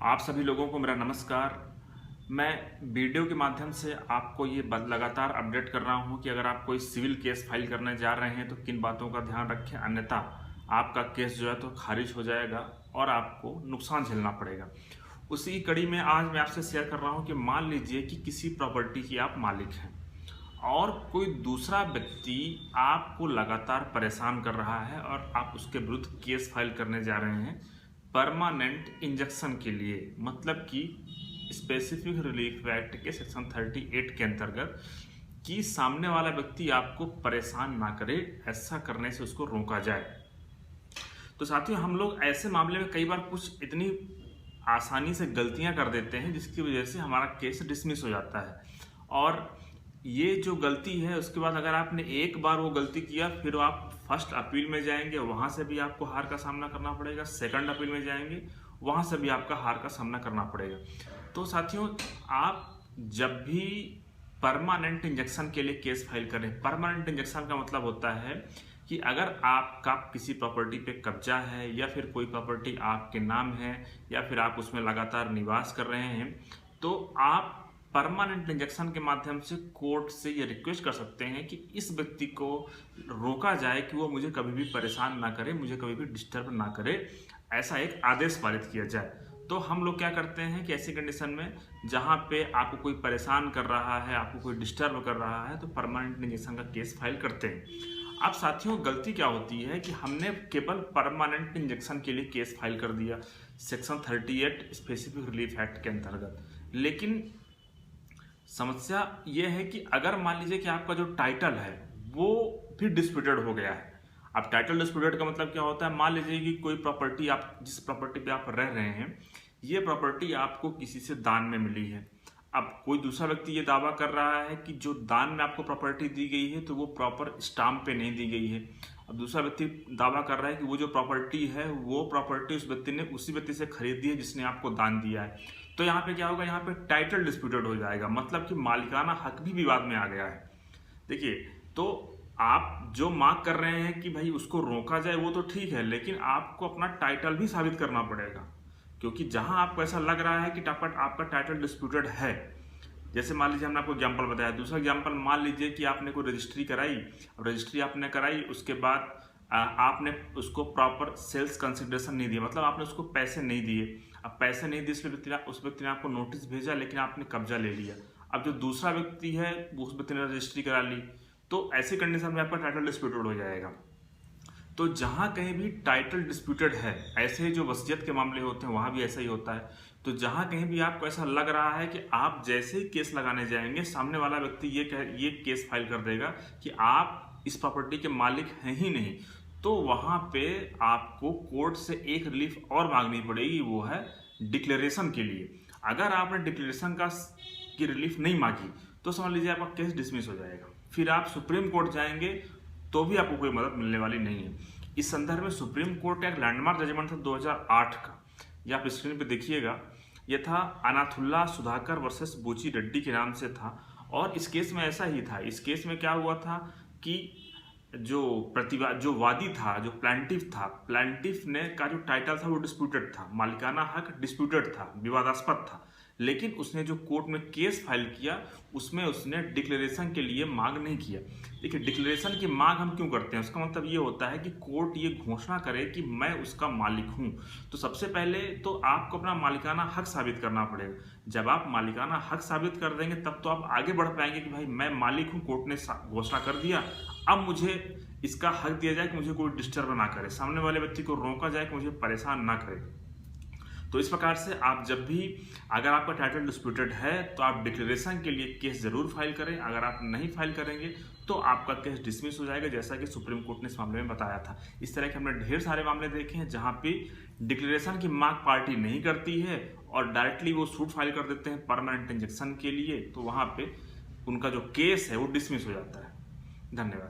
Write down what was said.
आप सभी लोगों को मेरा नमस्कार। मैं वीडियो के माध्यम से आपको ये लगातार अपडेट कर रहा हूँ कि अगर आप कोई सिविल केस फाइल करने जा रहे हैं तो किन बातों का ध्यान रखें, अन्यथा आपका केस जो है तो खारिज हो जाएगा और आपको नुकसान झेलना पड़ेगा। उसी कड़ी में आज मैं आपसे शेयर कर रहा हूँ कि मान लीजिए कि किसी प्रॉपर्टी की आप मालिक हैं और कोई दूसरा व्यक्ति आपको लगातार परेशान कर रहा है और आप उसके विरुद्ध केस फाइल करने जा रहे हैं परमानेंट इंजेक्शन के लिए, मतलब कि स्पेसिफिक रिलीफ एक्ट के सेक्शन 38 के अंतर्गत कि सामने वाला व्यक्ति आपको परेशान ना करे, ऐसा करने से उसको रोका जाए। तो साथियों, हम लोग ऐसे मामले में कई बार कुछ इतनी आसानी से गलतियां कर देते हैं जिसकी वजह से हमारा केस डिसमिस हो जाता है। और ये जो गलती है उसके बाद अगर आपने एक बार वो गलती किया, फिर आप फर्स्ट अपील में जाएंगे, वहां से भी आपको हार का सामना करना पड़ेगा। सेकंड अपील में जाएंगे, वहां से भी आपका हार का सामना करना पड़ेगा। तो साथियों, आप जब भी परमानेंट इंजेक्शन के लिए केस फाइल करें, परमानेंट इंजेक्शन का मतलब होता है कि अगर आपका किसी प्रॉपर्टी पे कब्जा है या फिर कोई प्रॉपर्टी आपके नाम है या फिर आप उसमें लगातार निवास कर रहे हैं, तो आप परमानेंट इंजेक्शन के माध्यम से कोर्ट से ये रिक्वेस्ट कर सकते हैं कि इस व्यक्ति को रोका जाए कि वो मुझे कभी भी परेशान ना करे, मुझे कभी भी डिस्टर्ब ना करे, ऐसा एक आदेश पारित किया जाए। तो हम लोग क्या करते हैं कि ऐसी कंडीशन में जहाँ पे आपको कोई परेशान कर रहा है, आपको कोई डिस्टर्ब कर रहा है, तो परमानेंट इंजेक्शन का केस फाइल करते हैं। अब साथियों, गलती क्या होती है कि हमने केवल परमानेंट इंजेक्शन के लिए केस फाइल कर दिया सेक्शन 38 स्पेसिफिक रिलीफ एक्ट के अंतर्गत, लेकिन समस्या ये है कि अगर मान लीजिए कि आपका जो टाइटल है वो भी डिस्प्यूटेड हो गया है। अब टाइटल डिस्प्यूटेड का मतलब क्या होता है? मान लीजिए कि कोई प्रॉपर्टी, आप जिस प्रॉपर्टी पे आप रह रहे हैं, ये प्रॉपर्टी आपको किसी से दान में मिली है। अब कोई दूसरा व्यक्ति ये दावा कर रहा है कि जो दान में आपको प्रॉपर्टी दी गई है तो वो प्रॉपर स्टाम्प पे नहीं दी गई है। अब दूसरा व्यक्ति दावा कर रहा है कि वो जो प्रॉपर्टी है वो प्रॉपर्टी उस व्यक्ति ने उसी व्यक्ति से खरीदी है जिसने आपको दान दिया है। तो यहाँ पे क्या होगा? यहाँ पे टाइटल डिस्प्यूटेड हो जाएगा, मतलब कि मालिकाना हक भी विवाद में आ गया है। देखिए, तो आप जो मांग कर रहे हैं कि भाई उसको रोका जाए वो तो ठीक है, लेकिन आपको अपना टाइटल भी साबित करना पड़ेगा, क्योंकि जहां आपको ऐसा लग रहा है कि आपका टाइटल डिस्प्यूटेड है, जैसे मान लीजिए हमने आपको एग्जाम्पल बताया। दूसरा एग्जाम्पल, मान लीजिए कि आपने कोई रजिस्ट्री कराई, रजिस्ट्री आपने कराई, उसके बाद आपने उसको प्रॉपर सेल्स कंसिडरेशन नहीं दिया, मतलब आपने उसको पैसे नहीं दिए। अब पैसे नहीं दिए, इसलिए उस व्यक्ति ने आपको नोटिस भेजा, लेकिन आपने कब्जा ले लिया। अब जो दूसरा व्यक्ति है उस व्यक्ति ने रजिस्ट्री करा ली, तो ऐसी कंडीशन में आपका टाइटल डिस्प्यूटेड हो जाएगा। तो जहां कहीं भी टाइटल डिस्प्यूटेड है, ऐसे ही जो वसीयत के मामले होते हैं वहां भी ऐसा ही होता है। तो जहां कहीं भी आपको ऐसा लग रहा है कि आप जैसे ही केस लगाने जाएंगे, सामने वाला व्यक्ति ये केस फाइल कर देगा कि आप इस प्रॉपर्टी के मालिक हैं ही नहीं, तो वहां पे आपको कोर्ट से एक रिलीफ और मांगनी पड़ेगी, वो है डिक्लेरेशन के लिए। अगर आपने डिक्लेरेशन की रिलीफ नहीं मांगी तो समझ लीजिए आपका केस डिसमिस हो जाएगा। फिर आप सुप्रीम कोर्ट जाएंगे तो भी आपको कोई मदद मिलने वाली नहीं है। इस संदर्भ में सुप्रीम कोर्ट का एक लैंडमार्क जजमेंट था 2008 का, ये आप स्क्रीन पे देखिएगा। यह था अनाथुल्ला सुधाकर वर्सेस बुची रेड्डी के नाम से था, और इस केस में ऐसा ही था। इस केस में क्या हुआ था कि जो वादी था, जो प्लांटिफ था, प्लांटिफ ने का जो टाइटल था वो डिस्प्यूटेड था, मालिकाना हक डिस्प्यूटेड था, विवादास्पद था, लेकिन उसने जो कोर्ट में केस फाइल किया उसमें उसने डिक्लेरेशन के लिए मांग नहीं किया। देखिए, डिक्लेरेशन की मांग हम क्यों करते हैं? उसका मतलब ये होता है कि कोर्ट ये घोषणा करे कि मैं उसका मालिक हूं। तो सबसे पहले तो आपको अपना मालिकाना हक साबित करना पड़ेगा। जब आप मालिकाना हक साबित कर देंगे तब तो आप आगे बढ़ पाएंगे कि भाई मैं मालिक हूं, कोर्ट ने घोषणा कर दिया, अब मुझे इसका हक दिया जाए कि मुझे कोई डिस्टर्ब ना करे, सामने वाले व्यक्ति को रोका जाए कि मुझे परेशान ना करे। तो इस प्रकार से आप जब भी, अगर आपका टाइटल डिस्प्यूटेड है तो आप डिक्लेरेशन के लिए केस जरूर फाइल करें। अगर आप नहीं फाइल करेंगे तो आपका केस डिसमिस हो जाएगा, जैसा कि सुप्रीम कोर्ट ने इस मामले में बताया था। इस तरह के हमने ढेर सारे मामले देखे हैं जहां पे डिक्लेरेशन की मांग पार्टी नहीं करती है और डायरेक्टली वो सूट फाइल कर देते हैं परमानेंट इंजेक्शन के लिए, तो वहां पे उनका जो केस है वो डिसमिस हो जाता है। धन्यवाद।